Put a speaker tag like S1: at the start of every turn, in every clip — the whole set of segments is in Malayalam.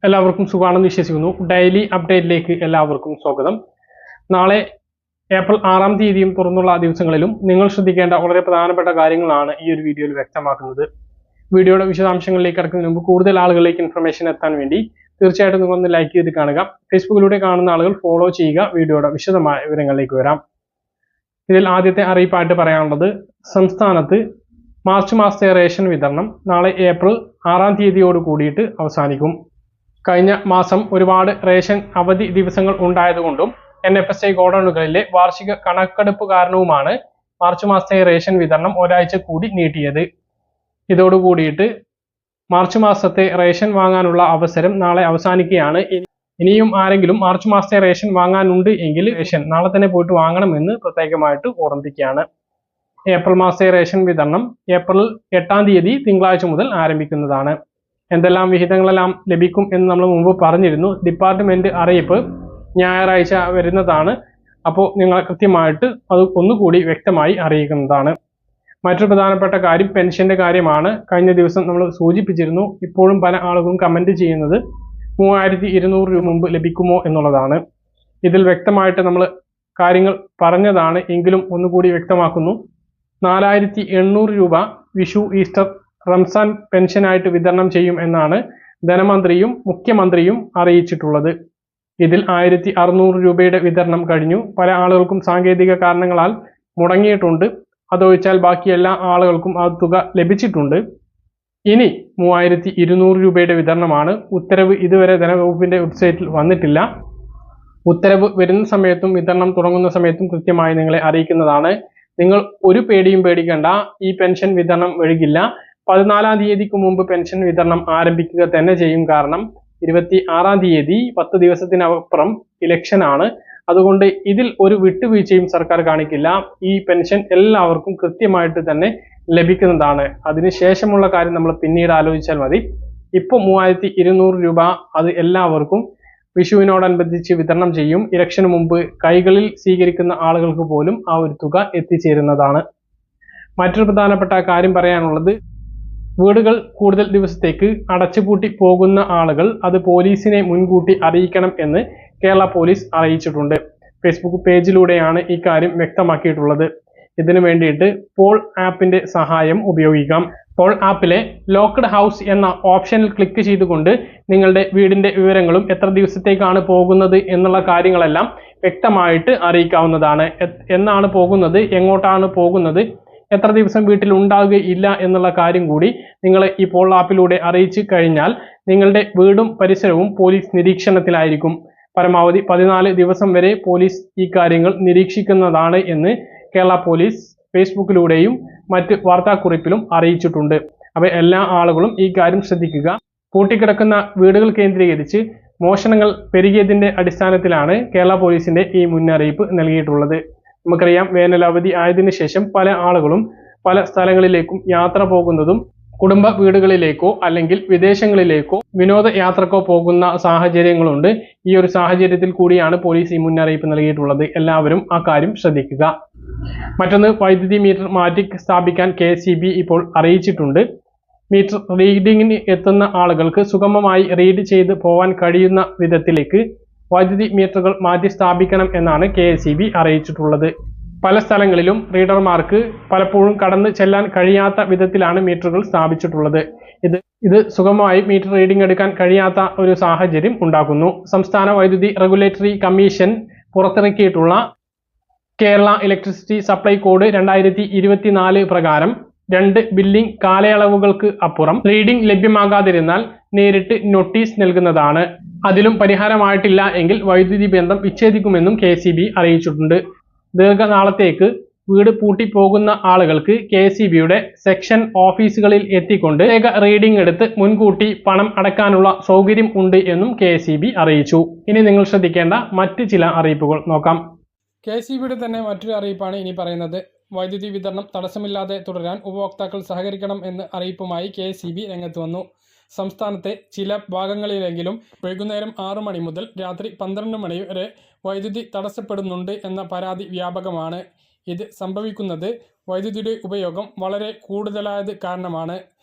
S1: എല്ലാവർക്കും സുഖമാണെന്ന് വിശ്വസിക്കുന്നു. ഡെയിലി അപ്ഡേറ്റിലേക്ക് എല്ലാവർക്കും സ്വാഗതം. നാളെ ഏപ്രിൽ 6-ാം തീയതിയും തുറന്നുള്ള ദിവസങ്ങളിലും നിങ്ങൾ ശ്രദ്ധിക്കേണ്ട വളരെ പ്രധാനപ്പെട്ട കാര്യങ്ങളാണ് ഈ ഒരു വീഡിയോയിൽ വ്യക്തമാക്കുന്നത്. വീഡിയോയുടെ വിശദാംശങ്ങളിലേക്ക് കടക്കുന്നതിന് മുമ്പ് കൂടുതൽ ആളുകളിലേക്ക് ഇൻഫർമേഷൻ എത്താൻ വേണ്ടി തീർച്ചയായിട്ടും നിങ്ങളൊന്ന് ലൈക്ക് ചെയ്ത് കാണുക. ഫേസ്ബുക്കിലൂടെ കാണുന്ന ആളുകൾ ഫോളോ ചെയ്യുക. വീഡിയോയുടെ വിശദമായ വിവരങ്ങളിലേക്ക് വരാം. ഇതിൽ ആദ്യത്തെ അറിയിപ്പായിട്ട് പറയാനുള്ളത്, സംസ്ഥാനത്ത് മാർച്ച് മാസത്തെ റേഷൻ വിതരണം നാളെ ഏപ്രിൽ 6-ാം തീയതിയോട് കൂടിയിട്ട് അവസാനിക്കും. കഴിഞ്ഞ മാസം ഒരുപാട് റേഷൻ അവധി ദിവസങ്ങൾ ഉണ്ടായതുകൊണ്ടും NFSI ഗോഡൌണുകളിലെ വാർഷിക കണക്കെടുപ്പ് കാരണവുമാണ് മാർച്ച് മാസത്തെ റേഷൻ വിതരണം ഒരാഴ്ച കൂടി നീട്ടിയത്. ഇതോടുകൂടിയിട്ട് മാർച്ച് മാസത്തെ റേഷൻ വാങ്ങാനുള്ള അവസരം നാളെ അവസാനിക്കുകയാണ്. ഇനിയും ആരെങ്കിലും മാർച്ച് മാസത്തെ റേഷൻ വാങ്ങാനുണ്ട് എങ്കിൽ റേഷൻ നാളെ തന്നെ പോയിട്ട് വാങ്ങണമെന്ന് പ്രത്യേകമായിട്ട് ഓർമ്മിപ്പിക്കുകയാണ്. ഏപ്രിൽ മാസത്തെ റേഷൻ വിതരണം ഏപ്രിൽ 8-ാം തീയതി തിങ്കളാഴ്ച മുതൽ ആരംഭിക്കുന്നതാണ്. എന്തെല്ലാം വിഹിതങ്ങളെല്ലാം ലഭിക്കും എന്ന് നമ്മൾ മുമ്പ് പറഞ്ഞിരുന്നു. ഡിപ്പാർട്ട്മെന്റ് അറിയിപ്പ് ഞായറാഴ്ച വരുന്നതാണ്. അപ്പോൾ നിങ്ങൾ കൃത്യമായിട്ട് അത് ഒന്നുകൂടി വ്യക്തമായി അറിയിക്കുന്നതാണ്. മറ്റൊരു പ്രധാനപ്പെട്ട കാര്യം പെൻഷന്റെ കാര്യമാണ്. കഴിഞ്ഞ ദിവസം നമ്മൾ സൂചിപ്പിച്ചിരുന്നു. ഇപ്പോഴും പല ആളുകളും കമന്റ് ചെയ്യുന്നത് 3200 രൂപ മുമ്പ് ലഭിക്കുമോ എന്നുള്ളതാണ്. ഇതിൽ വ്യക്തമായിട്ട് നമ്മൾ കാര്യങ്ങൾ പറഞ്ഞതാണ്, എങ്കിലും ഒന്നുകൂടി വ്യക്തമാക്കുന്നു. 4800 രൂപ വിഷു, ഈസ്റ്റർ, റംസാൻ പെൻഷനായിട്ട് വിതരണം ചെയ്യും എന്നാണ് ധനമന്ത്രിയും മുഖ്യമന്ത്രിയും അറിയിച്ചിട്ടുള്ളത്. ഇതിൽ 1600 രൂപയുടെ വിതരണം കഴിഞ്ഞു. പല ആളുകൾക്കും സാങ്കേതിക കാരണങ്ങളാൽ മുടങ്ങിയിട്ടുണ്ട്. അതൊഴിച്ചാൽ ബാക്കി എല്ലാ ആളുകൾക്കും ആ തുക ലഭിച്ചിട്ടുണ്ട്. ഇനി 3200 രൂപയുടെ വിതരണമാണ്. ഉത്തരവ് ഇതുവരെ ധനവകുപ്പിന്റെ വെബ്സൈറ്റിൽ വന്നിട്ടില്ല. ഉത്തരവ് വരുന്ന സമയത്തും വിതരണം തുടങ്ങുന്ന സമയത്തും കൃത്യമായി നിങ്ങളെ അറിയിക്കുന്നതാണ്. നിങ്ങൾ ഒരു പേടിയും പേടിക്കേണ്ട. ഈ പെൻഷൻ വിതരണം വൈകില്ല. 14-ാം തീയതിക്ക് മുമ്പ് പെൻഷൻ വിതരണം ആരംഭിക്കുക തന്നെ ചെയ്യും. കാരണം 26-ാം തീയതി 10 ദിവസത്തിനപ്പുറം ഇലക്ഷൻ ആണ്. അതുകൊണ്ട് ഇതിൽ ഒരു വിട്ടുവീഴ്ചയും സർക്കാർ കാണിക്കില്ല. ഈ പെൻഷൻ എല്ലാവർക്കും കൃത്യമായിട്ട് തന്നെ ലഭിക്കുന്നതാണ്. അതിനുശേഷമുള്ള കാര്യം നമ്മൾ പിന്നീട് ആലോചിച്ചാൽ മതി. ഇപ്പോൾ 3200 രൂപ അത് എല്ലാവർക്കും വിഷുവിനോടനുബന്ധിച്ച് വിതരണം ചെയ്യും. ഇലക്ഷന് മുമ്പ് കൈകളിൽ സ്വീകരിക്കുന്ന ആളുകൾക്ക് പോലും ആ ഒരു തുക എത്തിച്ചേരുന്നതാണ്. മറ്റൊരു പ്രധാനപ്പെട്ട കാര്യം പറയാനുള്ളത്, വീടുകൾ കൂടുതൽ ദിവസത്തേക്ക് അടച്ചുപൂട്ടി പോകുന്ന ആളുകൾ അത് പോലീസിനെ മുൻകൂട്ടി അറിയിക്കണം എന്ന് കേരള പോലീസ് അറിയിച്ചിട്ടുണ്ട്. ഫേസ്ബുക്ക് പേജിലൂടെയാണ് ഈ കാര്യം വ്യക്തമാക്കിയിട്ടുള്ളത്. ഇതിനു വേണ്ടിയിട്ട് പോൾ ആപ്പിന്റെ സഹായം ഉപയോഗിക്കാം. പോൾ ആപ്പിലെ ലോക്ക്ഡ് ഹൗസ് എന്ന ഓപ്ഷനിൽ ക്ലിക്ക് ചെയ്തുകൊണ്ട് നിങ്ങളുടെ വീടിന്റെ വിവരങ്ങളും എത്ര ദിവസത്തേക്കാണ് പോകുന്നത് എന്നുള്ള കാര്യങ്ങളെല്ലാം വ്യക്തമായിട്ട് അറിയിക്കാവുന്നതാണ്. എന്നാണ് പോകുന്നത്, എങ്ങോട്ടാണ് പോകുന്നത്, എത്ര ദിവസം വീട്ടിൽ ഉണ്ടാകുകയില്ല എന്നുള്ള കാര്യം കൂടി നിങ്ങൾ ഈ പോൾ ആപ്പിലൂടെ അറിയിച്ചു കഴിഞ്ഞാൽ നിങ്ങളുടെ വീടും പരിസരവും പോലീസ് നിരീക്ഷണത്തിലായിരിക്കും. പരമാവധി 14 ദിവസം വരെ പോലീസ് ഈ കാര്യങ്ങൾ നിരീക്ഷിക്കുന്നതാണ് എന്ന് കേരള പോലീസ് ഫേസ്ബുക്കിലൂടെയും മറ്റ് വാർത്താക്കുറിപ്പിലും അറിയിച്ചിട്ടുണ്ട്. അപ്പോൾ എല്ലാ ആളുകളും ഈ കാര്യം ശ്രദ്ധിക്കുക. പൂട്ടിക്കിടക്കുന്ന വീടുകൾ കേന്ദ്രീകരിച്ച് മോഷണങ്ങൾ പെരുകിയതിന്റെ അടിസ്ഥാനത്തിലാണ് കേരള പോലീസിന്റെ ഈ മുന്നറിയിപ്പ് നൽകിയിട്ടുള്ളത്. നമുക്കറിയാം, വേനലവധി ആയതിനു ശേഷം പല ആളുകളും പല സ്ഥലങ്ങളിലേക്കും യാത്ര പോകുന്നതും കുടുംബ വീടുകളിലേക്കോ അല്ലെങ്കിൽ വിദേശങ്ങളിലേക്കോ വിനോദയാത്രക്കോ പോകുന്ന സാഹചര്യങ്ങളുണ്ട്. ഈ ഒരു സാഹചര്യത്തിൽ കൂടിയാണ് പോലീസ് ഈ മുന്നറിയിപ്പ് നൽകിയിട്ടുള്ളത്. എല്ലാവരും ആ കാര്യം ശ്രദ്ധിക്കുക. മറ്റൊന്ന്, വൈദ്യുതി മീറ്റർ മാറ്റി സ്ഥാപിക്കാൻ KSEB ഇപ്പോൾ അറിയിച്ചിട്ടുണ്ട്. മീറ്റർ റീഡിങ്ങിന് എത്തുന്ന ആളുകൾക്ക് സുഗമമായി റീഡ് ചെയ്ത് പോവാൻ കഴിയുന്ന വിധത്തിലേക്ക് വൈദ്യുതി മീറ്ററുകൾ മാറ്റി സ്ഥാപിക്കണം എന്നാണ് KSEB അറിയിച്ചിട്ടുള്ളത്. പല സ്ഥലങ്ങളിലും റീഡർമാർക്ക് പലപ്പോഴും കടന്ന് ചെല്ലാൻ കഴിയാത്ത വിധത്തിലാണ് മീറ്ററുകൾ സ്ഥാപിച്ചിട്ടുള്ളത്. ഇത് സുഗമമായി മീറ്റർ റീഡിംഗ് എടുക്കാൻ കഴിയാത്ത ഒരു സാഹചര്യം ഉണ്ടാക്കുന്നു. സംസ്ഥാന വൈദ്യുതി റെഗുലേറ്ററി കമ്മീഷൻ പുറത്തിറക്കിയിട്ടുള്ള കേരള ഇലക്ട്രിസിറ്റി സപ്ലൈ കോഡ് 2024 പ്രകാരം 2 ബില്ലിംഗ് കാലയളവുകൾക്ക് അപ്പുറം റീഡിംഗ് ലഭ്യമാകാതിരുന്നാൽ നേരിട്ട് നോട്ടീസ് നൽകുന്നതാണ്. അതിലും പരിഹാരമായിട്ടില്ല എങ്കിൽ വൈദ്യുതി ബന്ധം വിച്ഛേദിക്കുമെന്നും KSEB അറിയിച്ചിട്ടുണ്ട്. ദീർഘനാളത്തേക്ക് വീട് പൂട്ടി പോകുന്ന ആളുകൾക്ക് KSEBയുടെ സെക്ഷൻ ഓഫീസുകളിൽ എത്തിക്കൊണ്ട് റീഡിംഗ് എടുത്ത് മുൻകൂട്ടി പണം അടക്കാനുള്ള സൗകര്യം ഉണ്ട് എന്നും KSEB അറിയിച്ചു. ഇനി നിങ്ങൾ ശ്രദ്ധിക്കേണ്ട മറ്റ് ചില അറിയിപ്പുകൾ നോക്കാം. KSEBയുടെ തന്നെ മറ്റൊരു അറിയിപ്പാണ് ഇനി പറയുന്നത്. വൈദ്യുതി വിതരണം തടസ്സമില്ലാതെ തുടരാൻ ഉപഭോക്താക്കൾ സഹകരിക്കണം എന്ന് അറിയിപ്പുമായി KSEB രംഗത്ത് വന്നു. സംസ്ഥാനത്തെ ചില ഭാഗങ്ങളിലെങ്കിലും വൈകുന്നേരം 6 മണി മുതൽ രാത്രി 12 മണി വരെ വൈദ്യുതി തടസ്സപ്പെടുന്നുണ്ട് എന്ന പരാതി വ്യാപകമാണ്. ഇത് സംഭവിക്കുന്നത് വൈദ്യുതിയുടെ ഉപയോഗം വളരെ കൂടുതലായത് കാരണമാണ്.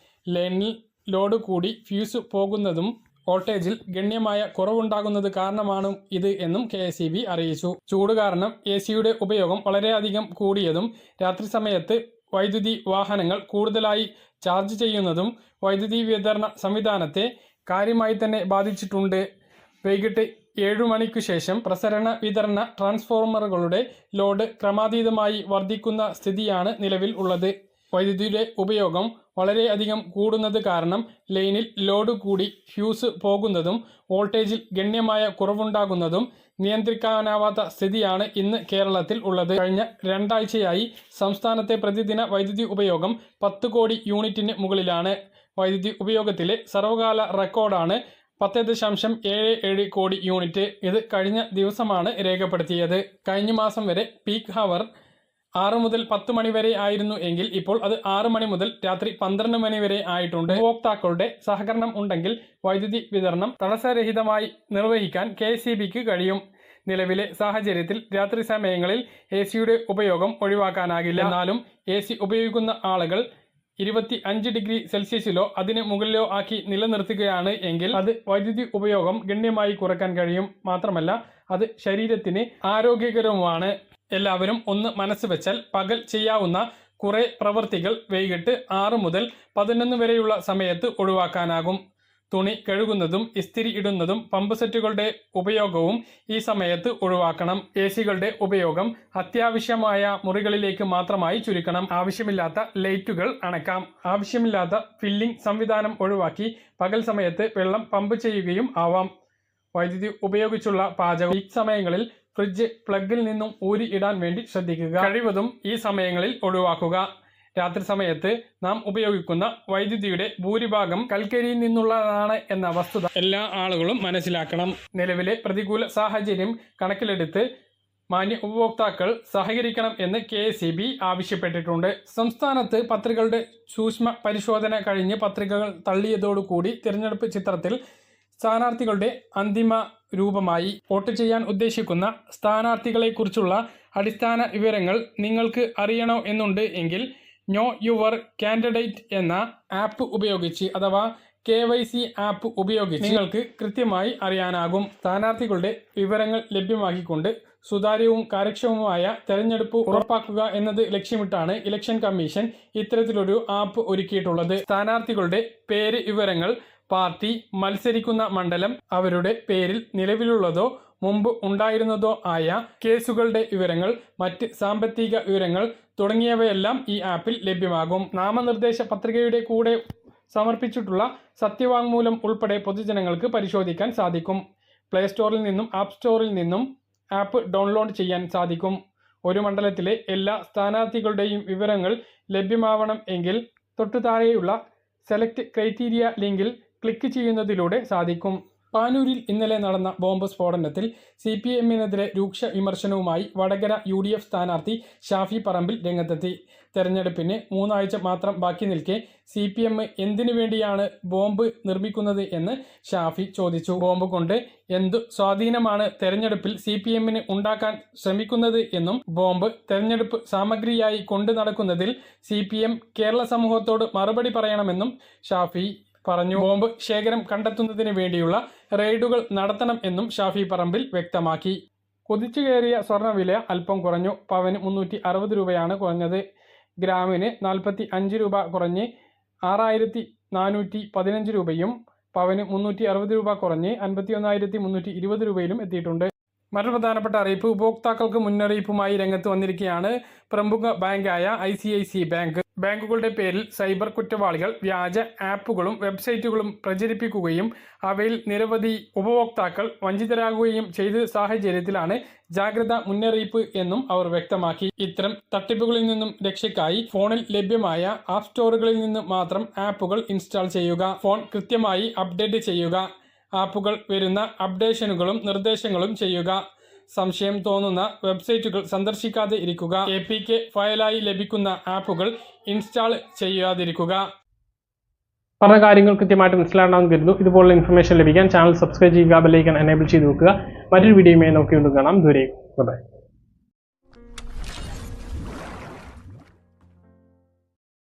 S1: ലൈനിൽ ലോഡ് കൂടി ഫ്യൂസ് പോകുന്നതും വോൾട്ടേജിൽ ഗണ്യമായ കുറവുണ്ടാകുന്നത് കാരണമാണ് ഇത് എന്നും KSEB അറിയിച്ചു. ചൂട് കാരണം AC-യുടെ ഉപയോഗം വളരെയധികം കൂടിയതും രാത്രി സമയത്ത് വൈദ്യുതി വാഹനങ്ങൾ കൂടുതലായി ചാർജ് ചെയ്യുന്നതും വൈദ്യുതി വിതരണ സംവിധാനത്തെ കാര്യമായി തന്നെ ബാധിച്ചിട്ടുണ്ട്. വൈകിട്ട് 7 മണിക്കു ശേഷം പ്രസരണ വിതരണ ട്രാൻസ്ഫോർമറുകളുടെ ലോഡ് ക്രമാതീതമായി വർദ്ധിക്കുന്ന സ്ഥിതിയാണ് നിലവിൽ ഉള്ളത്. വൈദ്യുതിയുടെ ഉപയോഗം വളരെയധികം കൂടുന്നത് കാരണം ലൈനിൽ ലോഡ് കൂടി ഫ്യൂസ് പോകുന്നതും വോൾട്ടേജിൽ ഗണ്യമായ കുറവുണ്ടാകുന്നതും നിയന്ത്രിക്കാനാവാത്ത സ്ഥിതിയാണ് ഇന്ന് കേരളത്തിൽ ഉള്ളത്. കഴിഞ്ഞ 2 ആഴ്ചയായി സംസ്ഥാനത്തെ പ്രതിദിന വൈദ്യുതി ഉപയോഗം 10 കോടി യൂണിറ്റിന് മുകളിലാണ്. വൈദ്യുതി ഉപയോഗത്തിലെ സർവകാല റെക്കോർഡാണ് 10.77 കോടി യൂണിറ്റ്. ഇത് കഴിഞ്ഞ ദിവസമാണ് രേഖപ്പെടുത്തിയത്. കഴിഞ്ഞ മാസം വരെ പീക്ക് ഹവർ 6 മുതൽ 10 മണി വരെ ആയിരുന്നു എങ്കിൽ ഇപ്പോൾ അത് 6 മണി മുതൽ രാത്രി 12 മണി വരെ ആയിട്ടുണ്ട്. ഉപഭോക്താക്കളുടെ സഹകരണം ഉണ്ടെങ്കിൽ വൈദ്യുതി വിതരണം തടസ്സരഹിതമായി നിർവഹിക്കാൻ KSEBക്ക് കഴിയും. നിലവിലെ സാഹചര്യത്തിൽ രാത്രി സമയങ്ങളിൽ AC-യുടെ ഉപയോഗം ഒഴിവാക്കാനാകില്ല. എന്നാലും AC ഉപയോഗിക്കുന്ന ആളുകൾ 25 ഡിഗ്രി സെൽഷ്യസിലോ അതിന് മുകളിലോ ആക്കി നിലനിർത്തുകയാണ് എങ്കിൽ അത് വൈദ്യുതി ഉപയോഗം ഗണ്യമായി കുറയ്ക്കാൻ കഴിയും. മാത്രമല്ല അത് ശരീരത്തിന് ആരോഗ്യകരവുമാണ്. എല്ലാവരും ഒന്ന് മനസ്സ് വെച്ചാൽ പകൽ ചെയ്യാവുന്ന കുറെ പ്രവൃത്തികൾ വൈകിട്ട് 6 മുതൽ 11 വരെയുള്ള സമയത്ത് ഒഴിവാക്കാനാകും. തുണി കഴുകുന്നതും ഇസ്തിരി ഇടുന്നതും പമ്പ് സെറ്റുകളുടെ ഉപയോഗവും ഈ സമയത്ത് ഒഴിവാക്കണം. AC-കളുടെ ഉപയോഗം അത്യാവശ്യമായ മുറികളിലേക്ക് മാത്രമായി ചുരുക്കണം. ആവശ്യമില്ലാത്ത ലൈറ്റുകൾ അണയ്ക്കാം. ആവശ്യമില്ലാത്ത ഫില്ലിംഗ് സംവിധാനം ഒഴിവാക്കി പകൽ സമയത്ത് വെള്ളം പമ്പ് ചെയ്യുകയും ആവാം. വൈദ്യുതി ഉപയോഗിച്ചുള്ള പാചകം ഈ സമയങ്ങളിൽ ഫ്രിഡ്ജ് പ്ലഗിൽ നിന്നും ഊരി ഇടാൻ വേണ്ടി ശ്രദ്ധിക്കുക. കഴിവതും ഈ സമയങ്ങളിൽ ഒഴിവാക്കുക. രാത്രി സമയത്ത് നാം ഉപയോഗിക്കുന്ന വൈദ്യുതിയുടെ ഭൂരിഭാഗം കൽക്കരിയിൽ നിന്നുള്ളതാണ് എന്ന വസ്തുത എല്ലാ ആളുകളും മനസ്സിലാക്കണം. നിലവിലെ പ്രതികൂല സാഹചര്യം കണക്കിലെടുത്ത് മാന്യ ഉപഭോക്താക്കൾ സഹകരിക്കണം എന്ന് KSEB ആവശ്യപ്പെട്ടിട്ടുണ്ട്. സംസ്ഥാനത്ത് പത്രികകളുടെ സൂക്ഷ്മ പരിശോധന കഴിഞ്ഞ് പത്രികകൾ തള്ളിയതോടുകൂടി തിരഞ്ഞെടുപ്പ് ചിത്രത്തിൽ സ്ഥാനാർത്ഥികളുടെ അന്തിമ രൂപമായി. വോട്ട് ചെയ്യാൻ ഉദ്ദേശിക്കുന്ന സ്ഥാനാർത്ഥികളെക്കുറിച്ചുള്ള അടിസ്ഥാന വിവരങ്ങൾ നിങ്ങൾക്ക് അറിയണോ എന്നുണ്ട് എങ്കിൽ നോ യുവർ കാൻഡിഡേറ്റ് എന്ന ആപ്പ് ഉപയോഗിച്ച് അഥവാ KYC ആപ്പ് ഉപയോഗിച്ച് നിങ്ങൾക്ക് കൃത്യമായി അറിയാനാകും. സ്ഥാനാർത്ഥികളുടെ വിവരങ്ങൾ ലഭ്യമാക്കിക്കൊണ്ട് സുതാര്യവും കാര്യക്ഷമവുമായ തെരഞ്ഞെടുപ്പ് ഉറപ്പാക്കുക എന്നത് ലക്ഷ്യമിട്ടാണ് ഇലക്ഷൻ കമ്മീഷൻ ഇത്തരത്തിലൊരു ആപ്പ് ഒരുക്കിയിട്ടുള്ളത്. സ്ഥാനാർത്ഥികളുടെ പേര് വിവരങ്ങൾ, പാർട്ടി, മത്സരിക്കുന്ന മണ്ഡലം, അവരുടെ പേരിൽ നിലവിലുള്ളതോ മുമ്പ് ഉണ്ടായിരുന്നതോ ആയ കേസുകളുടെ വിവരങ്ങൾ, മറ്റ് സാമ്പത്തിക വിവരങ്ങൾ തുടങ്ങിയവയെല്ലാം ഈ ആപ്പിൽ ലഭ്യമാകും. നാമനിർദ്ദേശ പത്രികയുടെ കൂടെ സമർപ്പിച്ചിട്ടുള്ള സത്യവാങ്മൂലം ഉൾപ്പെടെ പൊതുജനങ്ങൾക്ക് പരിശോധിക്കാൻ സാധിക്കും. പ്ലേ സ്റ്റോറിൽ നിന്നും ആപ്പ് സ്റ്റോറിൽ നിന്നും ആപ്പ് ഡൗൺലോഡ് ചെയ്യാൻ സാധിക്കും. ഒരു മണ്ഡലത്തിലെ എല്ലാ സ്ഥാനാർത്ഥികളുടെയും വിവരങ്ങൾ ലഭ്യമാവണം എങ്കിൽ തൊട്ടു താഴെയുള്ള സെലക്ട് ക്രൈറ്റീരിയ ലിങ്കിൽ ക്ലിക്ക് ചെയ്യുന്നതിലൂടെ സാധിക്കും. പാനൂരിൽ ഇന്നലെ നടന്ന ബോംബ് സ്ഫോടനത്തിൽ CPM-നെതിരെ രൂക്ഷ വിമർശനവുമായി വടകര UDF സ്ഥാനാർത്ഥി ഷാഫി പറമ്പിൽ രംഗത്തെത്തി. തെരഞ്ഞെടുപ്പിന് 3 ആഴ്ച മാത്രം ബാക്കി നിൽക്കെ CPM എന്തിനു വേണ്ടിയാണ് ബോംബ് നിർമ്മിക്കുന്നത് എന്ന് ഷാഫി ചോദിച്ചു. ബോംബ് കൊണ്ട് എന്തു സ്വാധീനമാണ് തെരഞ്ഞെടുപ്പിൽ CPM-ന് ഉണ്ടാക്കാൻ ശ്രമിക്കുന്നത് എന്നും ബോംബ് തെരഞ്ഞെടുപ്പ് സാമഗ്രിയായി കൊണ്ടു നടക്കുന്നതിൽ CPM കേരള സമൂഹത്തോട് മറുപടി പറയണമെന്നും ഷാഫി പറഞ്ഞു. ബോംബ് ശേഖരം കണ്ടെത്തുന്നതിന് വേണ്ടിയുള്ള റെയ്ഡുകൾ നടത്തണം എന്നും ഷാഫി പറമ്പിൽ വ്യക്തമാക്കി. കുതിച്ചു കയറിയ സ്വർണ്ണവില അല്പം കുറഞ്ഞു. പവന് 360 രൂപയാണ് കുറഞ്ഞത്. ഗ്രാമിന് 45 രൂപ കുറഞ്ഞ് 6415 രൂപയും പവന് 360 രൂപ കുറഞ്ഞ് 51,320 രൂപയിലും എത്തിയിട്ടുണ്ട്. മറ്റൊരു പ്രധാനപ്പെട്ട അറിയിപ്പ്, ഉപഭോക്താക്കൾക്ക് മുന്നറിയിപ്പുമായി രംഗത്ത് വന്നിരിക്കുകയാണ് പ്രമുഖ ബാങ്കായ ICICI ബാങ്ക്. ബാങ്കുകളുടെ പേരിൽ സൈബർ കുറ്റവാളികൾ വ്യാജ ആപ്പുകളും വെബ്സൈറ്റുകളും പ്രചരിപ്പിക്കുകയും അവയിൽ നിരവധി ഉപഭോക്താക്കൾ വഞ്ചിതരാകുകയും ചെയ്ത സാഹചര്യത്തിലാണ് ജാഗ്രതാ മുന്നറിയിപ്പ് എന്നും അവർ വ്യക്തമാക്കി. ഇത്തരം തട്ടിപ്പുകളിൽ നിന്നും രക്ഷയ്ക്കായി ഫോണിൽ ലഭ്യമായ ആപ്പ് സ്റ്റോറുകളിൽ നിന്ന് മാത്രം ആപ്പുകൾ ഇൻസ്റ്റാൾ ചെയ്യുക. ഫോൺ കൃത്യമായി അപ്ഡേറ്റ് ചെയ്യുക. ആപ്പുകൾ വരുന്ന അപ്ഡേഷനുകളും നിർദ്ദേശങ്ങളും ചെയ്യുക. സംശയം തോന്നുന്ന വെബ്സൈറ്റുകൾ സന്ദർശിക്കാതെ ഇരിക്കുക. APK ഫയലായി ലഭിക്കുന്ന ആപ്പുകൾ ഇൻസ്റ്റാൾ ചെയ്യാതിരിക്കുക. പറഞ്ഞ കാര്യങ്ങൾ കൃത്യമായിട്ട് മനസ്സിലാണെന്ന് കരുതുന്നു. ഇതുപോലുള്ള ഇൻഫർമേഷൻ ലഭിക്കാൻ ചാനൽ സബ്സ്ക്രൈബ് ചെയ്യുക, ബെൽ ഐക്കൺ എനേബിൾ ചെയ്ത് വെക്കുക. മറ്റൊരു വീഡിയോയുമായി നമുക്ക് വീണ്ടും കാണാം. ദൂരെ ബൈ.